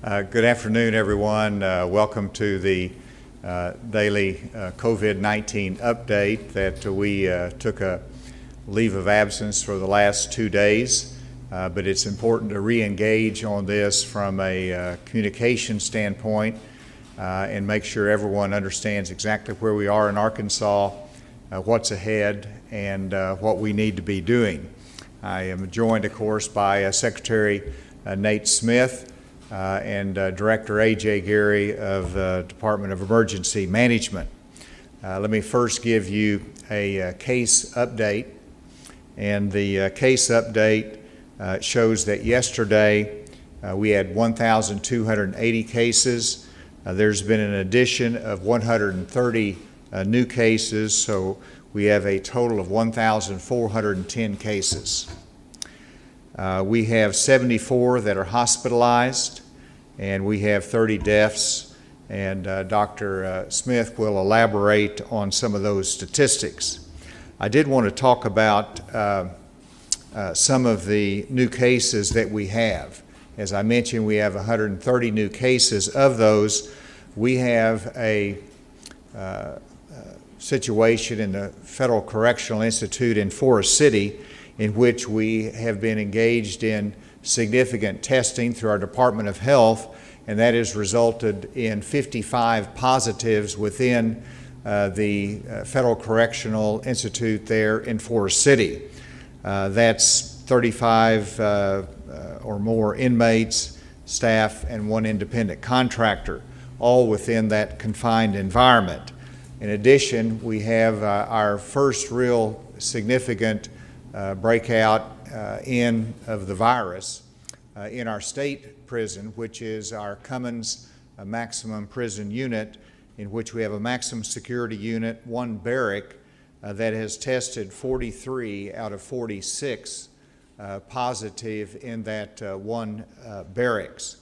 Good afternoon, everyone. Welcome to the daily COVID-19 update that we took a leave of absence for the last 2 days, but it's important to re-engage on this from a communication standpoint and make sure everyone understands exactly where we are in Arkansas, what's ahead, and what we need to be doing. I am joined, of course, by Secretary Nate Smith and Director A.J. Gary of the Department of Emergency Management. Let me first give you a case update. And the case update shows that yesterday we had 1,280 cases. There's been an addition of 130 new cases, so we have a total of 1,410 cases. We have 74 that are hospitalized, and we have 30 deaths, and Dr. Smith will elaborate on some of those statistics. I did want to talk about some of the new cases that we have. As I mentioned, we have 130 new cases. Of those, we have a situation in the Federal Correctional Institute in Forest City in which we have been engaged in significant testing through our Department of Health, and that has resulted in 55 positives within the Federal Correctional Institute there in Forest City. That's 35 or more inmates, staff, and one independent contractor, all within that confined environment. In addition, we have our first real significant breakout of the virus in our state prison, which is our Cummins maximum prison unit, in which we have a maximum security unit, one barrack, that has tested 43 out of 46 positive in that one barracks.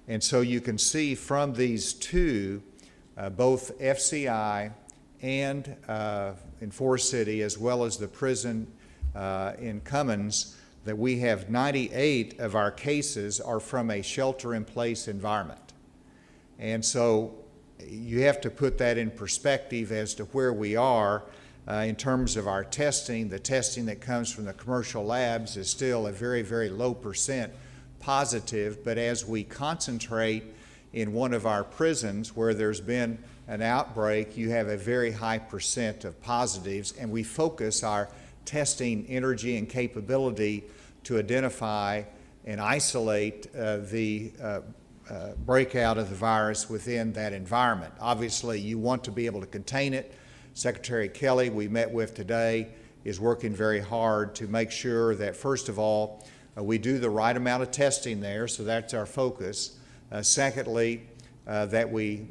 And so you can see from these two, both FCI and in Forest City, as well as the prison in Cummins, that we have 98 of our cases are from a shelter-in-place environment. And so you have to put that in perspective as to where we are in terms of our testing. The testing that comes from the commercial labs is still a very, very low percent positive, but as we concentrate in one of our prisons where there's been an outbreak, you have a very high percent of positives, and we focus our testing energy and capability to identify and isolate the breakout of the virus within that environment. Obviously, you want to be able to contain it. Secretary Kelly, we met with today, is working very hard to make sure that, first of all, we do the right amount of testing there, so that's our focus. Secondly, that we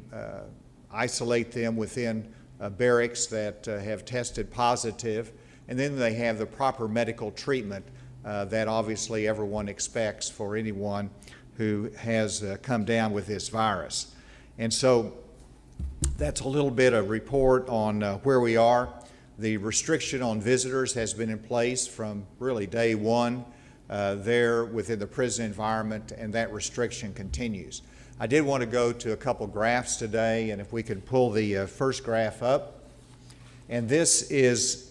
isolate them within barracks that have tested positive, and then they have the proper medical treatment that obviously everyone expects for anyone who has come down with this virus. And so that's a little bit of report on where we are. The restriction on visitors has been in place from really day one there within the prison environment, and that restriction continues. I did want to go to a couple graphs today, and if we could pull the first graph up. And this is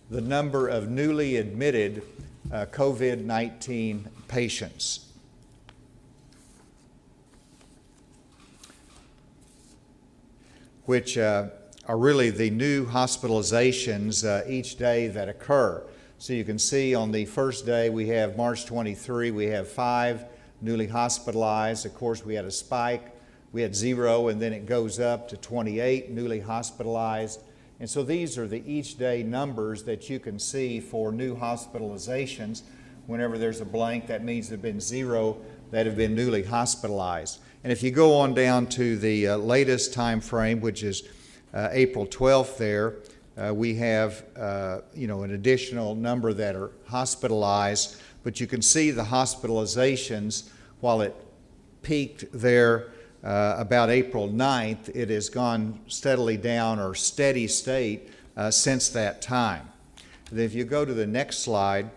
the number of newly admitted COVID-19 patients. Which are really the new hospitalizations each day that occur. So you can see on the first day, we have March 23, we have 5 newly hospitalized. Of course, we had a spike. We had 0, and then it goes up to 28 newly hospitalized. And so these are the each day numbers that you can see for new hospitalizations. Whenever there's a blank, that means there have been 0 that have been newly hospitalized. And if you go on down to the latest time frame, which is April 12th there, we have an additional number that are hospitalized, but you can see the hospitalizations, while it peaked there about April 9th, it has gone steadily down, or steady state, since that time. And if you go to the next slide,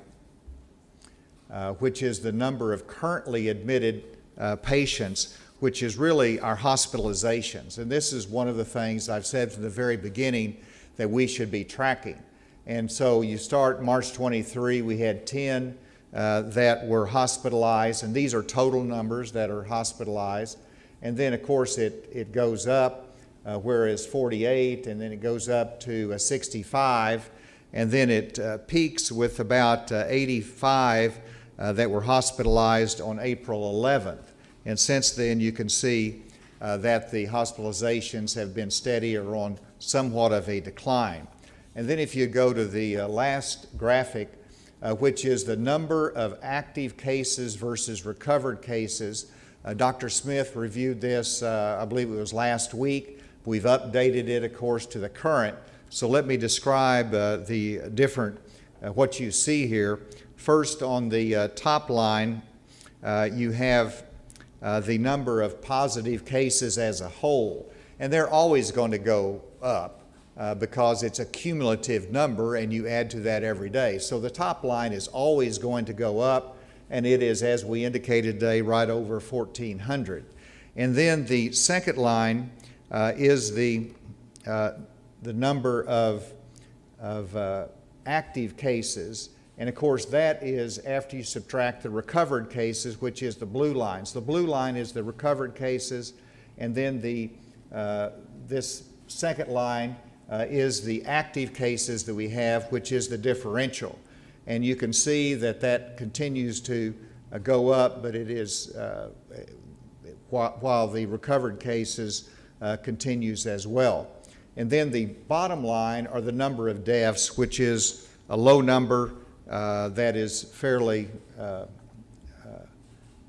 which is the number of currently admitted patients, which is really our hospitalizations. And this is one of the things I've said from the very beginning that we should be tracking. And so you start March 23, we had 10 that were hospitalized, and these are total numbers that are hospitalized. And then, of course, it goes up, whereas 48, and then it goes up to 65, and then it peaks with about 85 that were hospitalized on April 11th. And since then, you can see that the hospitalizations have been steady or on somewhat of a decline. And then if you go to the last graphic, which is the number of active cases versus recovered cases, Dr. Smith reviewed this, I believe it was last week. We've updated it, of course, to the current. So let me describe the different, what you see here. First, on the top line, you have the number of positive cases as a whole, and they're always going to go up because it's a cumulative number and you add to that every day. So the top line is always going to go up, and it is, as we indicated today, right over 1,400. And then the second line is the number of active cases. And of course, that is after you subtract the recovered cases, which is the blue line. So the blue line is the recovered cases, and then this second line is the active cases that we have, which is the differential. And you can see that that continues to go up, but it is, while the recovered cases continues as well. And then the bottom line are the number of deaths, which is a low number. That is fairly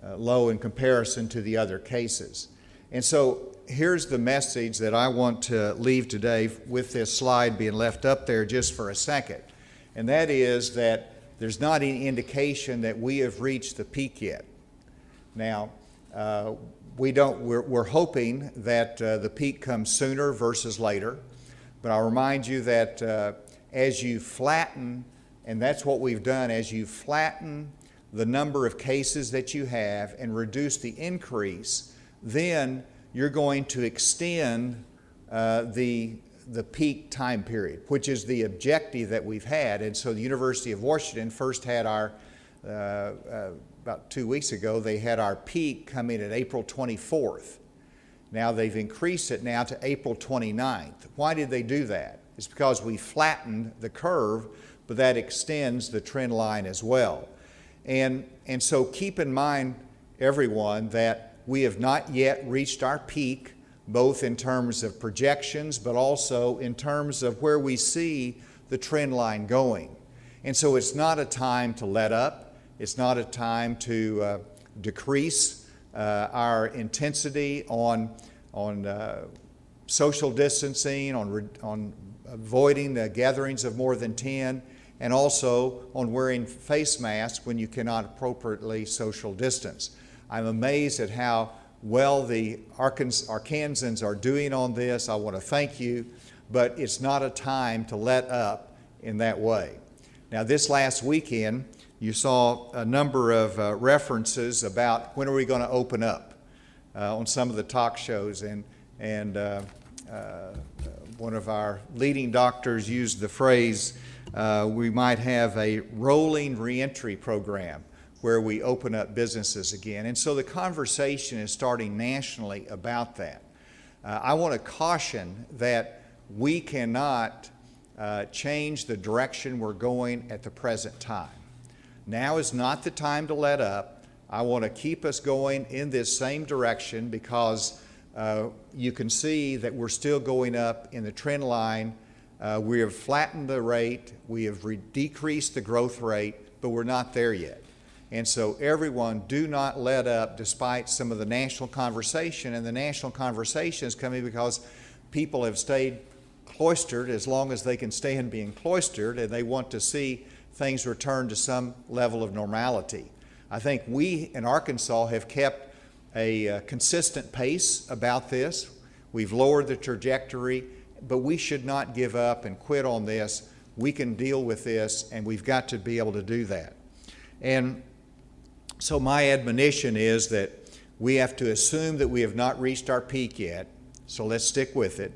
low in comparison to the other cases. And so here's the message that I want to leave today with this slide being left up there just for a second. And that is that there's not any indication that we have reached the peak yet. Now, we're hoping that the peak comes sooner versus later. But I'll remind you that as you flatten, and that's what we've done, as you flatten the number of cases that you have and reduce the increase, then you're going to extend the peak time period, which is the objective that we've had. And so the University of Washington first had our, about 2 weeks ago, they had our peak come in at April 24th. Now they've increased it now to April 29th. Why did they do that? It's because we flattened the curve, but that extends the trend line as well. And so keep in mind, everyone, that we have not yet reached our peak, both in terms of projections, but also in terms of where we see the trend line going. And so it's not a time to let up. It's not a time to decrease our intensity on social distancing, on avoiding the gatherings of more than 10, and also on wearing face masks when you cannot appropriately social distance. I'm amazed at how well the Arkansans are doing on this. I want to thank you, but it's not a time to let up in that way. Now, this last weekend, you saw a number of references about when are we going to open up on some of the talk shows, and one of our leading doctors used the phrase, we might have a rolling reentry program where we open up businesses again. And so the conversation is starting nationally about that. I want to caution that we cannot change the direction we're going at the present time. Now is not the time to let up. I want to keep us going in this same direction because you can see that we're still going up in the trend line. We have flattened the rate, we have decreased the growth rate, but we're not there yet. And so everyone, do not let up despite some of the national conversation. And the national conversation is coming because people have stayed cloistered as long as they can stand being cloistered, and they want to see things return to some level of normality. I think we in Arkansas have kept a consistent pace about this. We've lowered the trajectory, but we should not give up and quit on this. We can deal with this, and we've got to be able to do that. And so my admonition is that we have to assume that we have not reached our peak yet, so let's stick with it.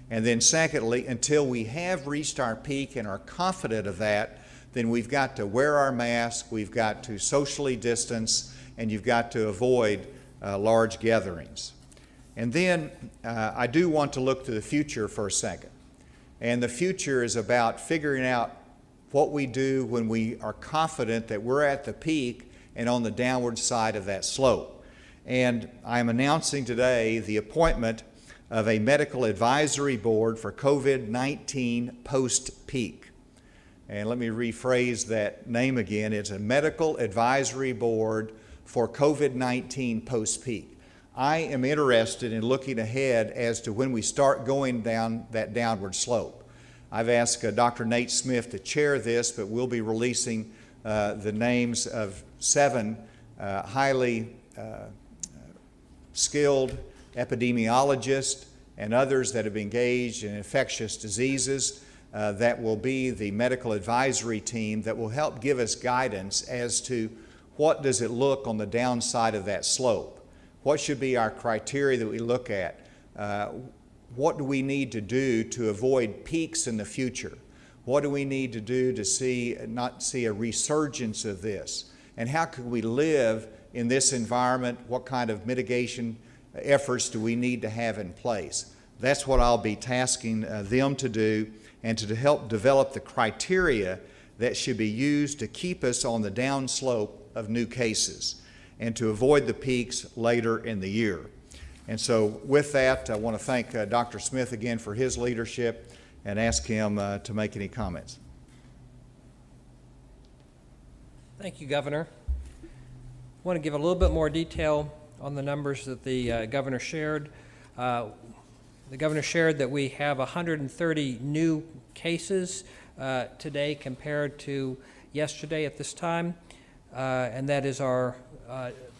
And then secondly, until we have reached our peak and are confident of that, then we've got to wear our mask, we've got to socially distance, and you've got to avoid large gatherings. And then I do want to look to the future for a second. And the future is about figuring out what we do when we are confident that we're at the peak and on the downward side of that slope. And I'm announcing today the appointment of a medical advisory board for COVID-19 post-peak. And let me rephrase that name again. It's a medical advisory board for COVID-19 post-peak. I am interested in looking ahead as to when we start going down that downward slope. I've asked Dr. Nate Smith to chair this, but we'll be releasing the names of 7 highly skilled epidemiologists and others that have engaged in infectious diseases that will be the medical advisory team that will help give us guidance as to what does it look on the downside of that slope. What should be our criteria that we look at? What do we need to do to avoid peaks in the future? What do we need to do to not see a resurgence of this? And how could we live in this environment? What kind of mitigation efforts do we need to have in place? That's what I'll be tasking them to do, and to help develop the criteria that should be used to keep us on the downslope of new cases and to avoid the peaks later in the year. And so with that, I want to thank Dr. Smith again for his leadership and ask him to make any comments. Thank you, Governor. I want to give a little bit more detail on the numbers that the Governor shared. The Governor shared that we have 130 new cases today compared to yesterday at this time, and that is our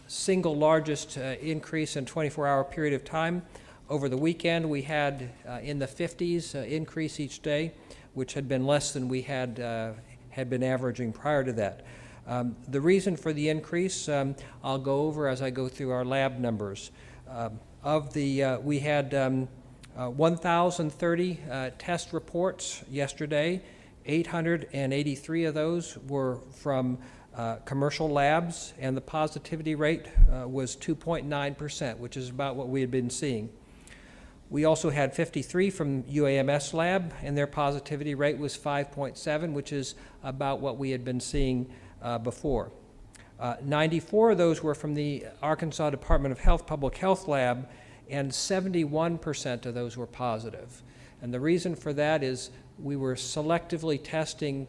single largest increase in 24-hour period of time. Over the weekend, we had in the 50s increase each day, which had been less than we had been averaging prior to that. The reason for the increase, I'll go over as I go through our lab numbers. We had 1,030 test reports yesterday. 883 of those were from commercial labs, and the positivity rate was 2.9%, which is about what we had been seeing. We also had 53 from UAMS lab, and their positivity rate was 5.7, which is about what we had been seeing before. 94 of those were from the Arkansas Department of Health Public Health Lab, and 71% of those were positive. And the reason for that is we were selectively testing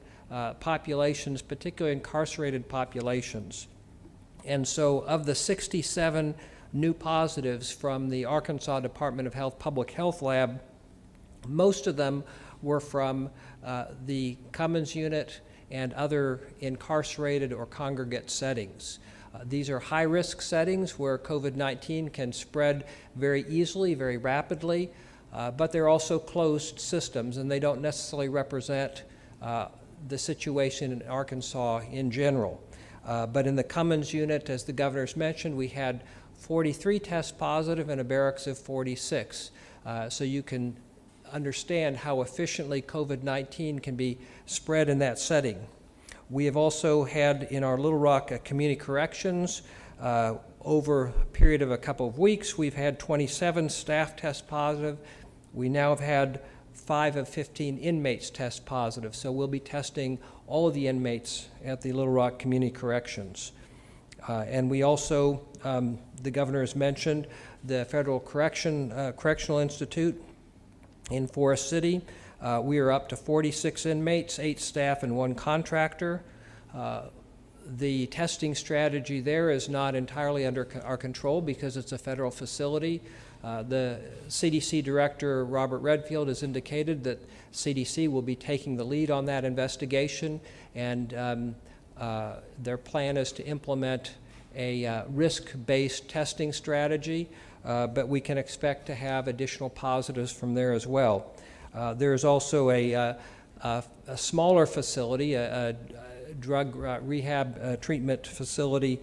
populations, particularly incarcerated populations. And so of the 67 new positives from the Arkansas Department of Health Public Health Lab, most of them were from the Cummins unit and other incarcerated or congregate settings. These are high-risk settings where COVID-19 can spread very easily, very rapidly, but they're also closed systems, and they don't necessarily represent the situation in Arkansas in general. But in the Cummins unit, as the governor's mentioned, we had 43 tests positive and a barracks of 46. So you can understand how efficiently COVID-19 can be spread in that setting. We have also had in our Little Rock Community Corrections, over a period of a couple of weeks, we've had 27 staff test positive. We now have had 5 of 15 inmates test positive, so we'll be testing all of the inmates at the Little Rock Community Corrections. And we also, the governor has mentioned, the Federal Correctional Institute in Forest City. We are up to 46 inmates, 8 staff, and 1 contractor. The testing strategy there is not entirely under our control because it's a federal facility. The CDC Director, Robert Redfield, has indicated that CDC will be taking the lead on that investigation, and their plan is to implement a risk-based testing strategy, but we can expect to have additional positives from there as well. There is also a smaller facility, a drug rehab treatment facility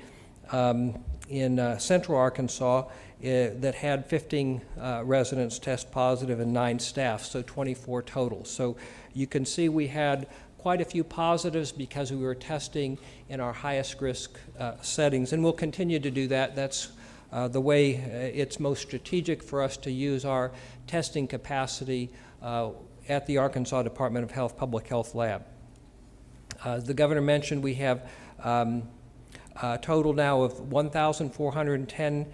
in central Arkansas that had 15 residents test positive and 9 staff, so 24 total. So you can see we had quite a few positives because we were testing in our highest risk settings, and we'll continue to do that. That's the way it's most strategic for us to use our testing capacity at the Arkansas Department of Health Public Health Lab. The governor mentioned we have a total now of 1,410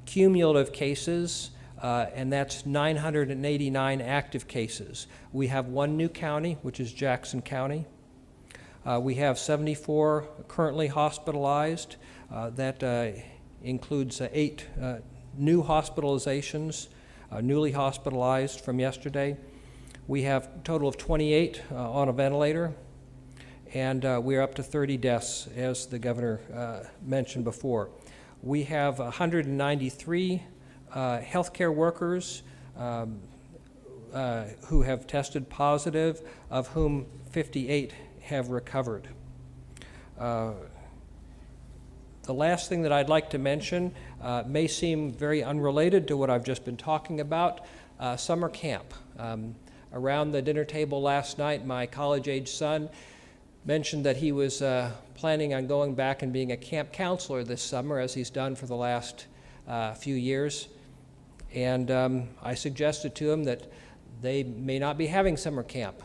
cumulative cases, and that's 989 active cases. We have 1 new county, which is Jackson County. We have 74 currently hospitalized. That includes 8 new hospitalizations, newly hospitalized from yesterday. We have a total of 28 on a ventilator, and we're up to 30 deaths, as the governor mentioned before. We have 193 healthcare workers who have tested positive, of whom 58 have recovered. The last thing that I'd like to mention may seem very unrelated to what I've just been talking about, summer camp. Around the dinner table last night, my college-age son mentioned that he was planning on going back and being a camp counselor this summer, as he's done for the last few years. And I suggested to him that they may not be having summer camp.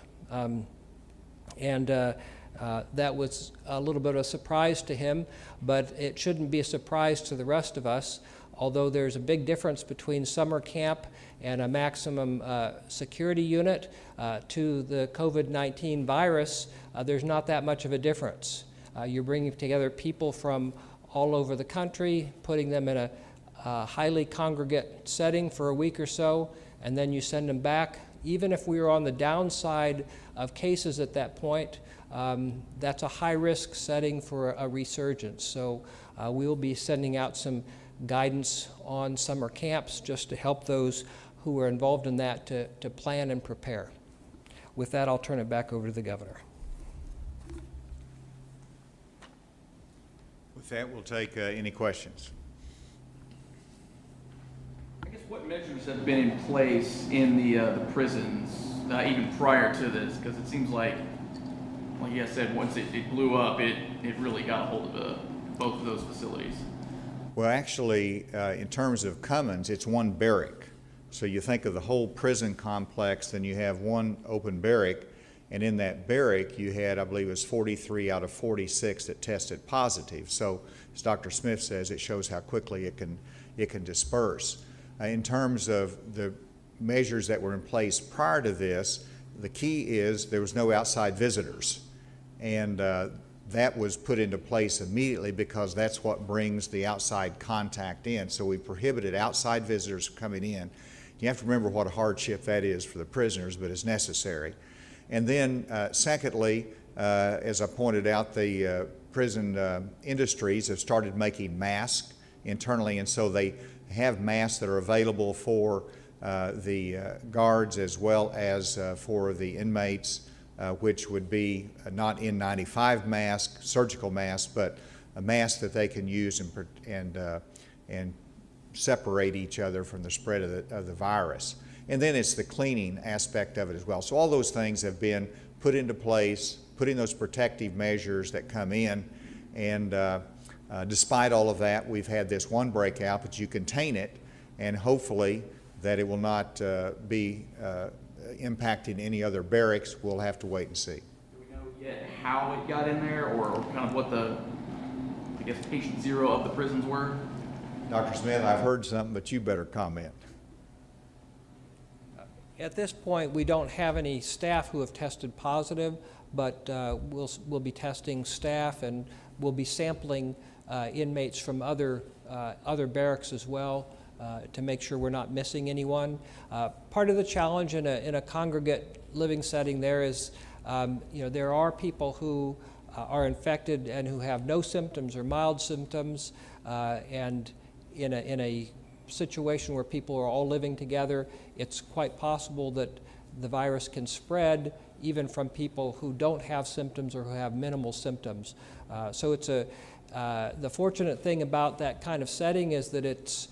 That was a little bit of a surprise to him, but it shouldn't be a surprise to the rest of us. Although there's a big difference between summer camp and a maximum security unit to the COVID-19 virus, there's not that much of a difference. You're bringing together people from all over the country, putting them in a highly congregate setting for a week or so, and then you send them back. Even if we were on the downside of cases at that point, that's a high-risk setting for a resurgence. So we'll be sending out some guidance on summer camps just to help those who are involved in that to plan and prepare. With that, I'll turn it back over to the governor. With that, we'll take any questions. I guess what measures have been in place in the prisons even prior to this? Because it seems like you guys said, once it blew up, it really got a hold of both of those facilities. Well, actually, in terms of Cummins, it's one barrack. So you think of the whole prison complex, then you have one open barrack, and in that barrack you had, I believe it was 43 out of 46 that tested positive. So as Dr. Smith says, it shows how quickly it can disperse. In terms of the measures that were in place prior to this, the key is there was no outside visitors. And that was put into place immediately because that's what brings the outside contact in. So we prohibited outside visitors coming in. You have to remember what a hardship that is for the prisoners, but it's necessary. And then secondly, as I pointed out, the prison industries have started making masks internally, and so they have masks that are available for the guards as well as for the inmates, which would be not N95 mask, surgical mask, but a mask that they can use and separate each other from the spread of the virus. And then it's the cleaning aspect of it as well. So all those things have been put into place, putting those protective measures that come in. And despite all of that, we've had this one breakout, but you contain it, and hopefully that it will not be impacting any other barracks. We'll have to wait and see. Do we know yet how it got in there, or kind of what the, I guess, patient zero of the prisons were? Dr. Smith, I've heard something, but you better comment. At this point, we don't have any staff who have tested positive, but we'll be testing staff, and we'll be sampling inmates from other barracks as well to make sure we're not missing anyone. Part of the challenge in a congregate living setting there is, there are people who are infected and who have no symptoms or mild symptoms, and in a situation where people are all living together, it's quite possible that the virus can spread even from people who don't have symptoms or who have minimal symptoms. So it's The fortunate thing about that kind of setting is that it's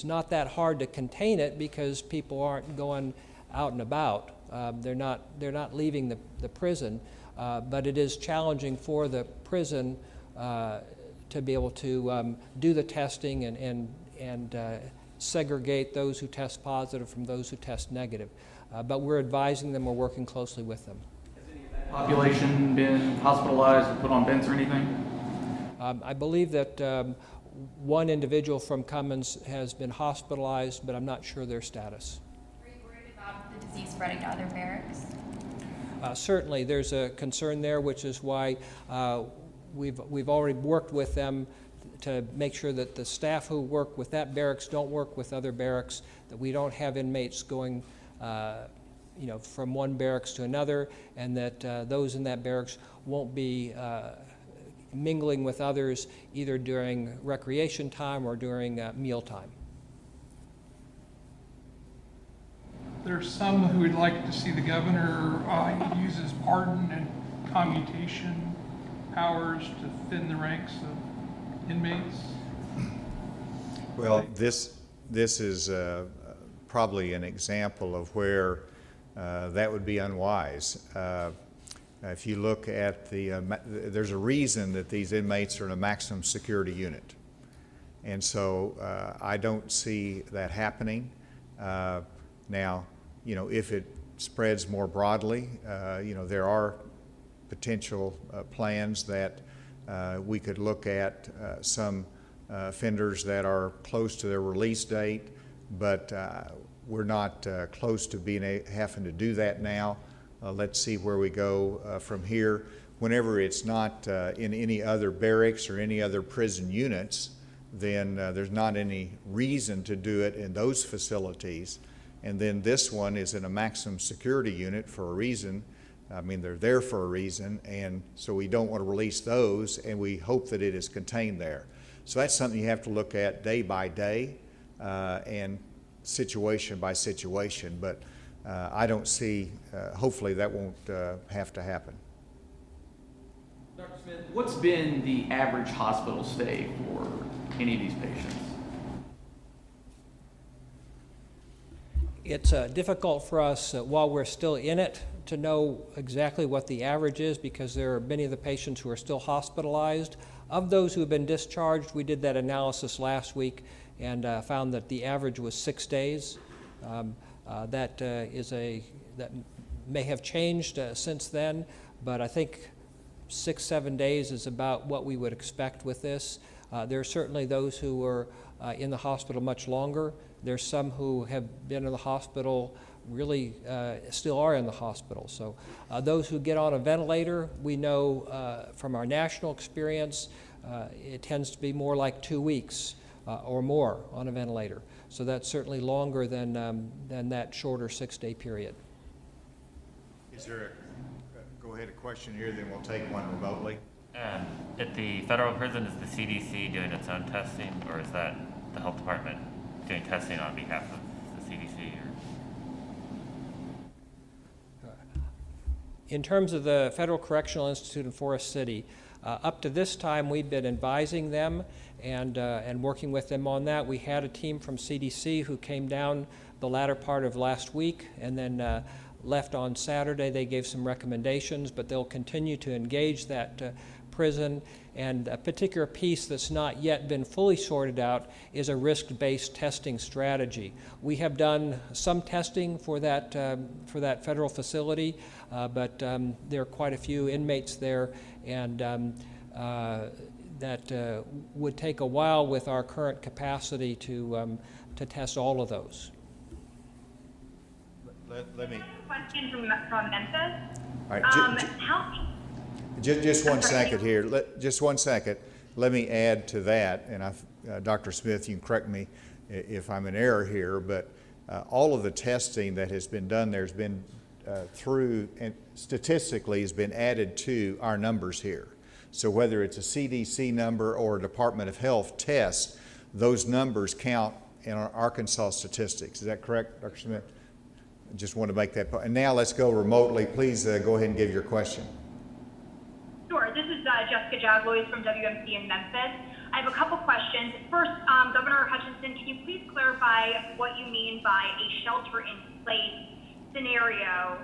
not that hard to contain it because people aren't going out and about. They're not leaving the prison, but it is challenging for the prison to be able to do the testing and segregate those who test positive from those who test negative. But we're advising them, we're working closely with them. Has any of that population been hospitalized or put on beds or anything? I believe that one individual from Cummins has been hospitalized, but I'm not sure their status. Are you worried about the disease spreading to other barracks? Certainly, there's a concern there, which is why we've already worked with them to make sure that the staff who work with that barracks don't work with other barracks, that we don't have inmates going from one barracks to another, and that those in that barracks won't be mingling with others either during recreation time or during meal time. There's some who would like to see the governor use his pardon and commutation powers to thin the ranks of inmates. Well, this is probably an example of where that would be unwise. If you look at there's a reason that these inmates are in a maximum security unit. And so I don't see that happening. Now, if it spreads more broadly, there are potential plans that we could look at some offenders that are close to their release date, but we're not close to having to do that now. Let's see where we go from here. Whenever it's not in any other barracks or any other prison units, then there's not any reason to do it in those facilities. And then this one is in a maximum security unit for a reason. I mean, they're there for a reason, and so we don't want to release those, and we hope that it is contained there. So that's something you have to look at day by day and situation by situation, but I don't see, hopefully that won't have to happen. Dr. Smith, what's been the average hospital stay for any of these patients? It's difficult for us while we're still in it to know exactly what the average is because there are many of the patients who are still hospitalized. Of those who have been discharged, we did that analysis last week and found that the average was 6 days. That may have changed since then, but I think 6-7 days is about what we would expect with this. There are certainly those who were in the hospital much longer. There's some who have been in the hospital really still are in the hospital. So those who get on a ventilator, we know from our national experience, it tends to be more like 2 weeks or more on a ventilator. So that's certainly longer than that shorter 6-day period. Is there a question here, then we'll take one remotely. At the federal prison, is the CDC doing its own testing, or is that the health department doing testing on behalf of the CDC? In terms of the Federal Correctional Institute in Forest City, up to this time we've been advising them and working with them on that. We had a team from CDC who came down the latter part of last week and then left on Saturday. They gave some recommendations, but they'll continue to engage that prison. And a particular piece that's not yet been fully sorted out is a risk-based testing strategy. We have done some testing for that federal facility, but there are quite a few inmates there, and that would take a while with our current capacity to test all of those. Let me. I have a question from Memphis. All right, just 1 second here. Just 1 second. Let me add to that, and Dr. Smith, you can correct me if I'm in error here, but all of the testing that has been done there has been through, and statistically has been added to our numbers here. So whether it's a CDC number or a Department of Health test, those numbers count in our Arkansas statistics. Is that correct, Dr. Smith? I just want to make that point. And now let's go remotely. Please go ahead and give your question. Sure. This is Jessica Jaglois from WMC in Memphis. I have a couple questions. First, Governor Hutchinson, can you please clarify what you mean by a shelter-in-place scenario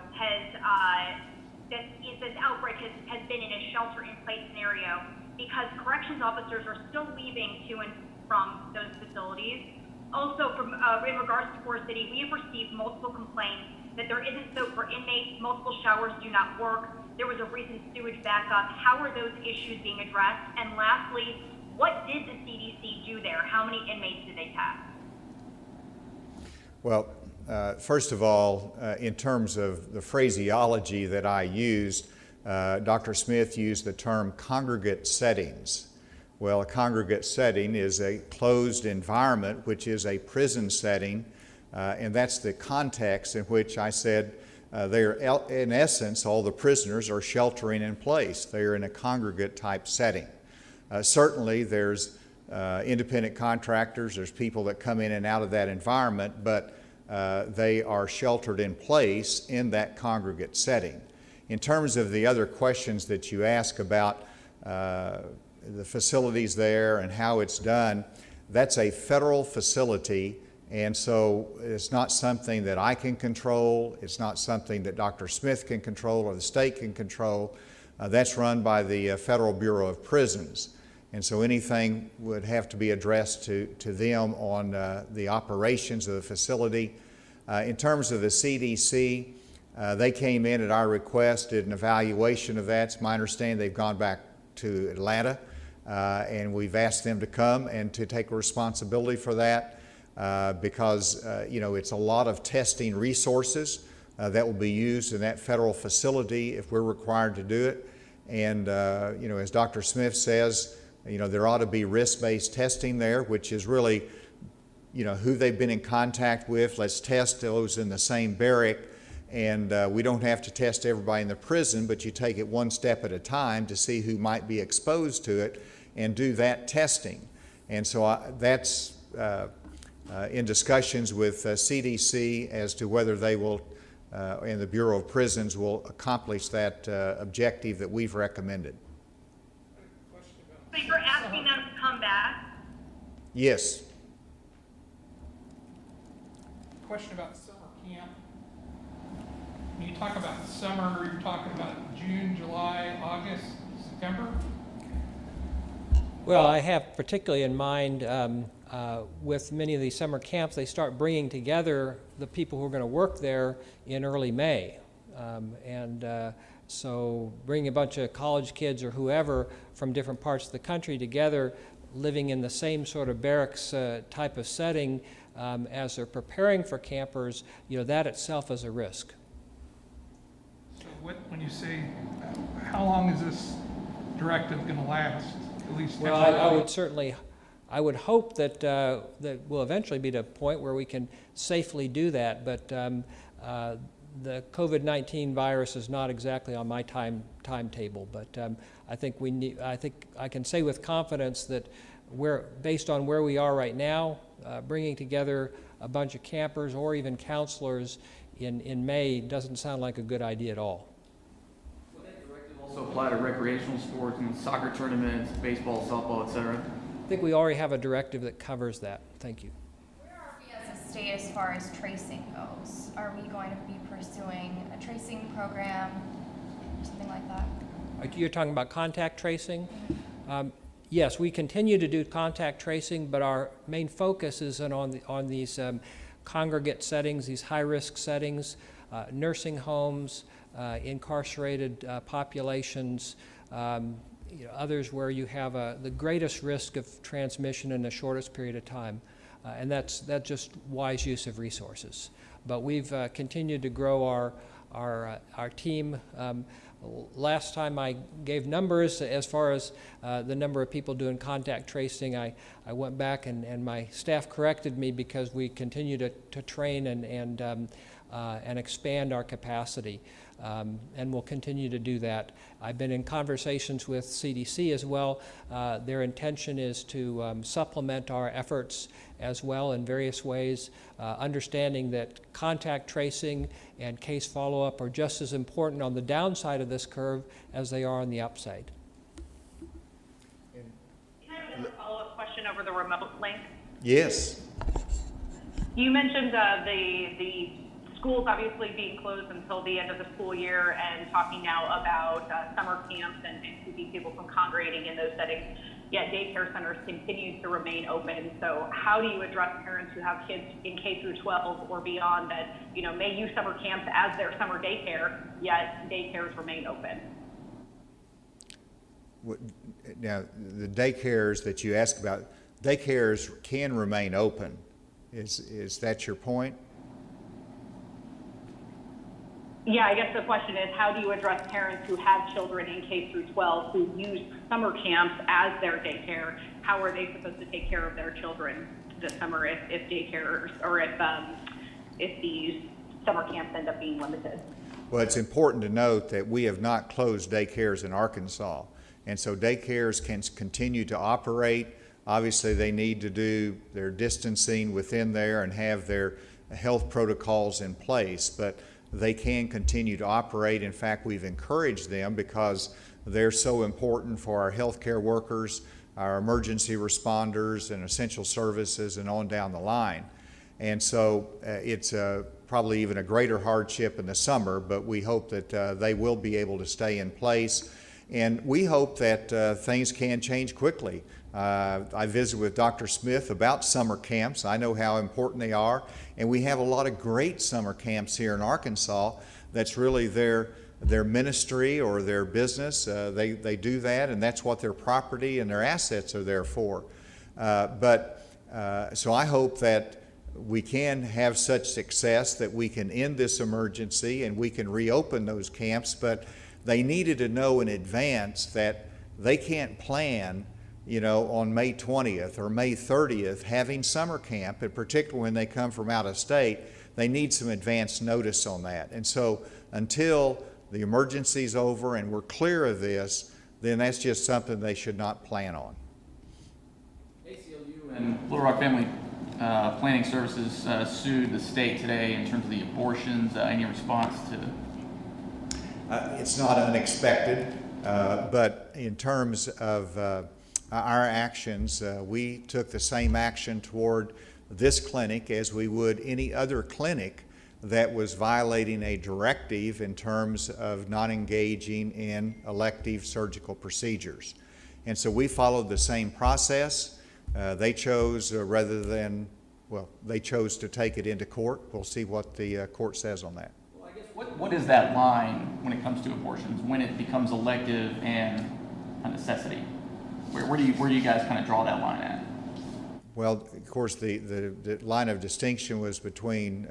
this outbreak has been in a shelter-in-place scenario, because corrections officers are still leaving to and from those facilities. Also, in regards to Forest City, we have received multiple complaints that there isn't soap for inmates, multiple showers do not work, there was a recent sewage backup. How are those issues being addressed? And lastly, what did the CDC do there? How many inmates did they test? Well, first of all, in terms of the phraseology that I used, Dr. Smith used the term congregate settings. Well, a congregate setting is a closed environment, which is a prison setting, and that's the context in which I said they're, in essence, all the prisoners are sheltering in place. They're in a congregate type setting. Certainly, there's independent contractors, there's people that come in and out of that environment, but they are sheltered in place in that congregate setting. In terms of the other questions that you ask about the facilities there and how it's done, that's a federal facility, and so it's not something that I can control. It's not something that Dr. Smith can control or the state can control. That's run by the Federal Bureau of Prisons. And so anything would have to be addressed to them on the operations of the facility. In terms of the CDC, they came in at our request, did an evaluation of that. It's my understanding they've gone back to Atlanta, and we've asked them to come and to take responsibility for that because it's a lot of testing resources that will be used in that federal facility if we're required to do it. And as Dr. Smith says, there ought to be risk-based testing there, which is really, who they've been in contact with. Let's test those in the same barrack, and we don't have to test everybody in the prison, but you take it one step at a time to see who might be exposed to it and do that testing. And so that's in discussions with CDC as to whether they will, and the Bureau of Prisons will accomplish that objective that we've recommended. So you're asking them to come back? Yes. Question about summer camp. When you talk about summer, you're talking about June, July, August, September? Well, I have particularly in mind with many of these summer camps, they start bringing together the people who are going to work there in early May. So bringing a bunch of college kids or whoever from different parts of the country together, living in the same sort of barracks type of setting as they're preparing for campers, that itself is a risk. So when you say, how long is this directive going to last? At least well, I would hope that that we'll eventually be to a point where we can safely do that, but the COVID-19 virus is not exactly on my timetable, but I think I can say with confidence that based on where we are right now, bringing together a bunch of campers or even counselors in May doesn't sound like a good idea at all. Will that directive also apply to recreational sports and soccer tournaments, baseball, softball, etc.? I think we already have a directive that covers that. Thank you. Where are we as a state as far as tracing goes? Are we going to be pursuing a tracing program or something like that? You're talking about contact tracing? Yes, we continue to do contact tracing, but our main focus is on these congregate settings, these high-risk settings, nursing homes, incarcerated populations, others where you have the greatest risk of transmission in the shortest period of time, and that's just wise use of resources. But we've continued to grow our team. Last time I gave numbers as far as the number of people doing contact tracing. I went back and my staff corrected me because we continue to train and expand our capacity, and we'll continue to do that. I've been in conversations with CDC as well. Their intention is to supplement our efforts as well in various ways, understanding that contact tracing and case follow-up are just as important on the downside of this curve as they are on the upside. over the remote link? Yes. You mentioned the schools obviously being closed until the end of the school year, and talking now about summer camps and keeping people from congregating in those settings. Yet daycare centers continue to remain open. So how do you address parents who have kids in K through 12 or beyond that, you know, may use summer camps as their summer daycare, yet daycares remain open? Now, the daycares that you asked about, daycares can remain open. Is that your point? Yeah, I guess the question is, how do you address parents who have children in K through 12 who use summer camps as their daycare? How are they supposed to take care of their children this summer if daycares, or if these summer camps end up being limited? Well, it's important to note that we have not closed daycares in Arkansas, and so daycares can continue to operate. Obviously, they need to do their distancing within there and have their health protocols in place, but they can continue to operate. In fact, we've encouraged them because they're so important for our healthcare workers, our emergency responders, and essential services, and on down the line. And so it's probably even a greater hardship in the summer, but we hope that they will be able to stay in place. And we hope that things can change quickly. I visited with Dr. Smith about summer camps. I know how important they are, and we have a lot of great summer camps here in Arkansas. That's really their ministry or their business. They do that, and that's what their property and their assets are there for. So I hope that we can have such success that we can end this emergency and we can reopen those camps, but they needed to know in advance that they can't plan, you know, on May 20th or May 30th having summer camp, and particularly when they come from out of state, they need some advance notice on that. And so until the emergency's over and we're clear of this, then that's just something they should not plan on. ACLU and Little Rock Family Planning Services sued the state today in terms of the abortions. Any response to? It's not unexpected, but in terms of our actions, we took the same action toward this clinic as we would any other clinic that was violating a directive in terms of not engaging in elective surgical procedures. And so we followed the same process. They chose they chose to take it into court. We'll see what the court says on that. Well, I guess what is that line when it comes to abortions, when it becomes elective and a necessity? Where do you guys kind of draw that line at? Well, of course, the line of distinction was between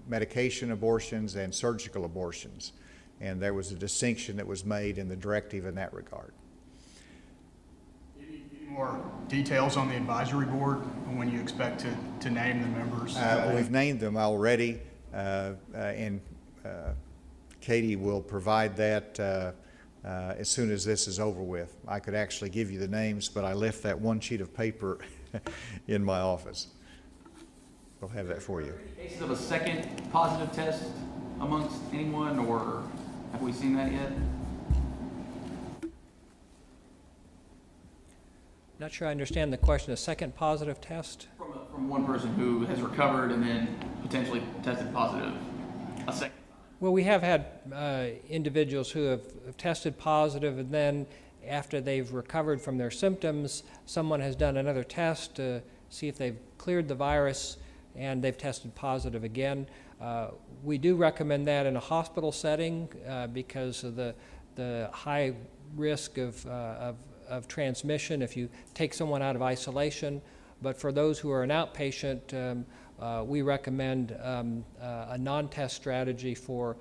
medication abortions and surgical abortions, and there was a distinction that was made in the directive in that regard. Any more details on the advisory board and when you expect to name the members? We've named them already, and Katie will provide that as soon as this is over with. I could actually give you the names, but I left that one sheet of paper in my office. We'll have that for you. Any cases of a second positive test amongst anyone, or have we seen that yet? Not sure I understand the question. A second positive test? From one person who has recovered and then potentially tested positive a second. Well, we have had individuals who have tested positive, and then after they've recovered from their symptoms, someone has done another test to see if they've cleared the virus, and they've tested positive again. We do recommend that in a hospital setting because of the high risk of transmission if you take someone out of isolation. But for those who are an outpatient, we recommend a non-test strategy for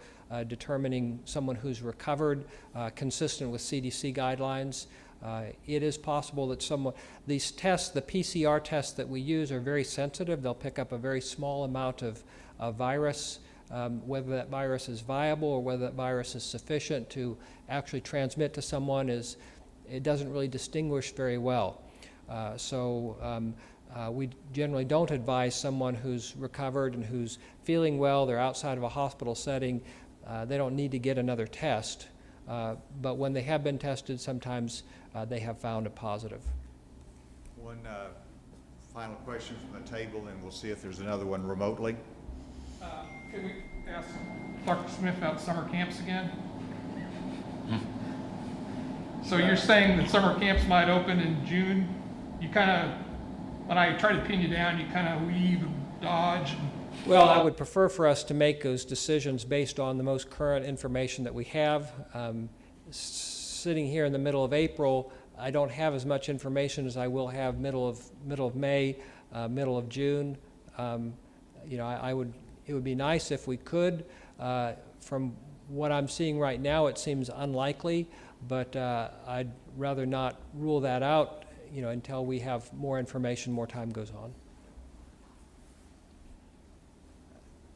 determining someone who's recovered, consistent with CDC guidelines. It is possible that these tests, the PCR tests that we use, are very sensitive. They'll pick up a very small amount of virus. Whether that virus is viable or whether that virus is sufficient to actually transmit to someone it doesn't really distinguish very well. We generally don't advise someone who's recovered and who's feeling well, they're outside of a hospital setting, they don't need to get another test. But when they have been tested, sometimes they have found a positive. One final question from the table, and we'll see if there's another one remotely. Could we ask Dr. Smith about summer camps again? So you're saying that summer camps might open in June? You kind of, when I try to pin you down, you kind of weave and dodge. Well, I would prefer for us to make those decisions based on the most current information that we have. Sitting here in the middle of April, I don't have as much information as I will have middle of May, middle of June. You know, it would be nice if we could. From what I'm seeing right now, it seems unlikely, but I'd rather not rule that out, you know, until we have more information, more time goes on.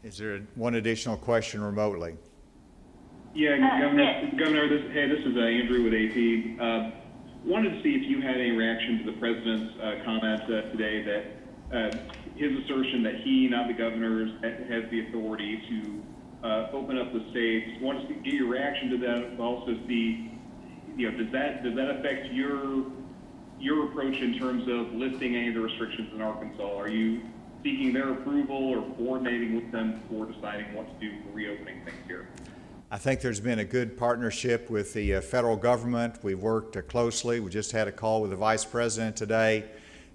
Is there one additional question remotely? Yeah, Governor, this is Andrew with AP. Wanted to see if you had any reaction to the president's comment today that his assertion that he, not the governor, has the authority to open up the states. Wanted to get your reaction to that, but also see, you know, does that affect your approach in terms of lifting any of the restrictions in Arkansas? Are you seeking their approval or coordinating with them before deciding what to do for reopening things here? I think there's been a good partnership with the federal government. We've worked closely. We just had a call with the Vice President today,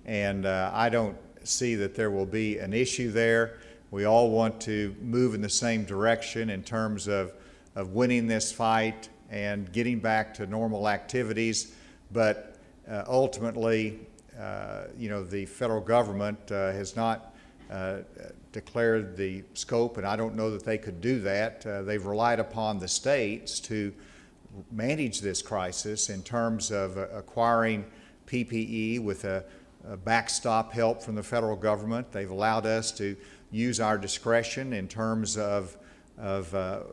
and I don't see that there will be an issue there. We all want to move in the same direction in terms of winning this fight and getting back to normal activities, but ultimately, you know, the federal government has not declared the scope, and I don't know that they could do that. They've relied upon the states to manage this crisis in terms of acquiring PPE with a backstop help from the federal government. They've allowed us to use our discretion in terms of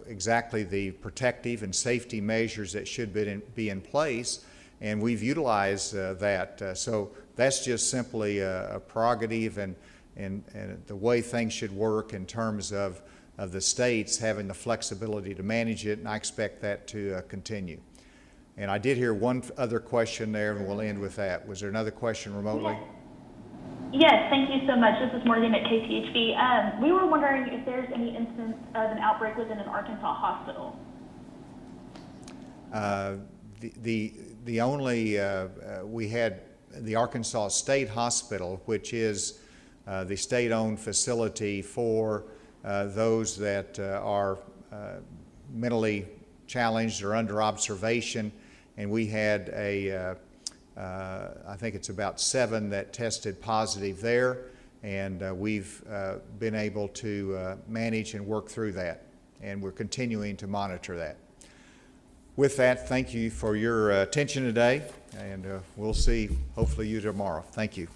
exactly the protective and safety measures that should be in place, and we've utilized that. So that's just simply a prerogative and the way things should work in terms of the states having the flexibility to manage it, and I expect that to continue. And I did hear one other question there, and we'll end with that. Was there another question remotely? Yes, thank you so much. This is Morgan at KTHV. We were wondering if there's any instance of an outbreak within an Arkansas hospital. The only, we had the Arkansas State Hospital, which is the state-owned facility for those that are mentally challenged or under observation, and we had I think it's about 7 that tested positive there, and we've been able to manage and work through that, and we're continuing to monitor that. With that, thank you for your attention today, and we'll see hopefully you tomorrow. Thank you.